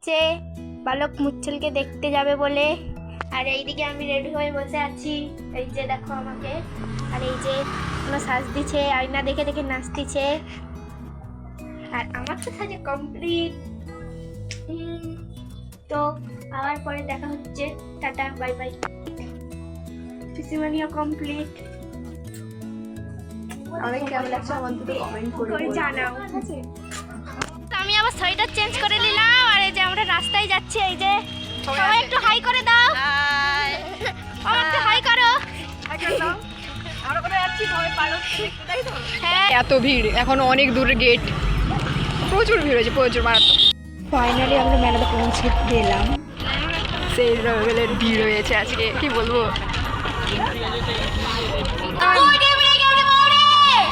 যাচ্ছে বালক মুচ্ছলকে দেখতে যাবে বলে। আর এইদিকে আমি রেডি হয়ে বসে আছি, এই যে দেখো আমাকে। আর এই যে কোনো সাজ দিচ্ছে, আয়না দেখে দেখে নাচতেছে। আর আমার তো সাজে কমপ্লিট। তো আবার পরে দেখা হচ্ছে, টাটা বাই বাই। পিসিমানিও কমপ্লিট। অনেক কেমন লাগছে আমার দুটো কমেন্ট করে জানাও। আমি আবার সোয়েটার চেঞ্জ করে নিলাম। আর এই যে আমরা রাস্তায় যাচ্ছি, এই যে সবাই একটু হাই করে দাও। আমার একটু হাই করো। এত ভিড়, এখন অনেক দূরের গেট, প্রচুর ভিড় হয়েছে, প্রচুর মারাত্মক। ফাইনালি আমরা মেলাতে পৌঁছে গেলাম। সেই লেভেলের ভিড় হয়েছে আজকে, কি বলবো।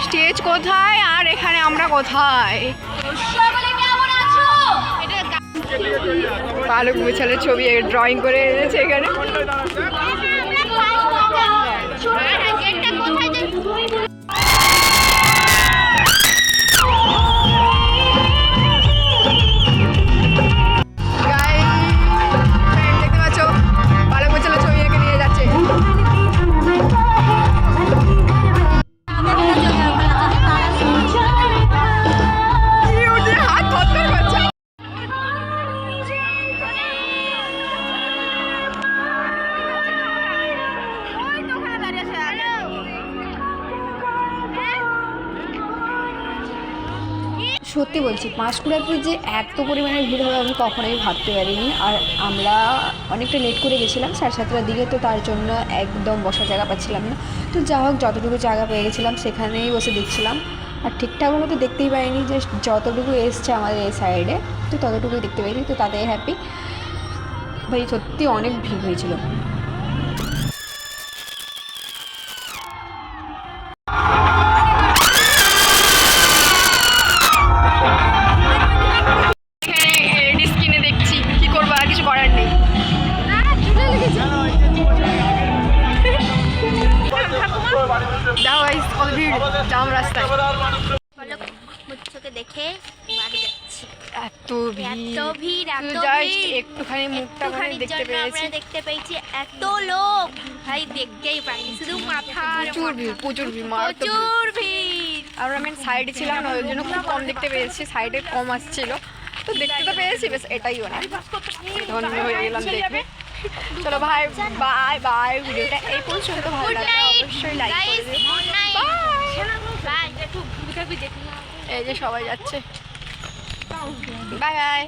স্টেজ কোথায় আর এখানে আমরা কোথায়? বালক মুচ্ছলের ছবি ড্রয়িং করে এনেছে এখানে। দেখতে পাচ্ছ বালক মুচ্ছলের ছবি এঁকে নিয়ে যাচ্ছে। সত্যি বলছি, পাঁশকুড়াতে যে এত পরিমাণে ভিড় হবে আমি কখনোই ভাবতে পারিনি। আর আমরা অনেকটা লেট করে গেছিলাম 7:30টার দিকে, তো তার জন্য একদম বসার জায়গা পাচ্ছিলাম না। তো যা হোক, যতটুকু জায়গা পেয়ে গেছিলাম সেখানেই বসে দেখছিলাম। আর ঠিকঠাক মতো দেখতেই পাইনি, যে যতটুকু এসছে আমাদের এই সাইডে তো ততটুকুই দেখতে পাইনি, তো তাতেই হ্যাপি। ভাই সত্যি অনেক ভিড় হয়েছিল। দেখে বাড়ি যাচ্ছি। এত ভিড় একটুখানি মুখটা দেখতে পেয়েছি, এত লোক ভাই দেখতেই পাইনি, শুধু মাথার প্রচুর ভিড়। আমরা মেন সাইডে ছিলাম না, ওই জন্য খুব কম দেখতে পেয়েছি, সাইডে কম আসছিল, তো দেখতে তো পেয়েছি, বেশ এটাই অনেক ধন্য হয়ে গেলাম দেখে। চলো ভাই, বাই বাই। ভিডিওটা এই পর্যন্ত ভালো লাগলে অবশ্যই লাইক করে দিও। এই যে সবাই যাচ্ছে, বাই বাই।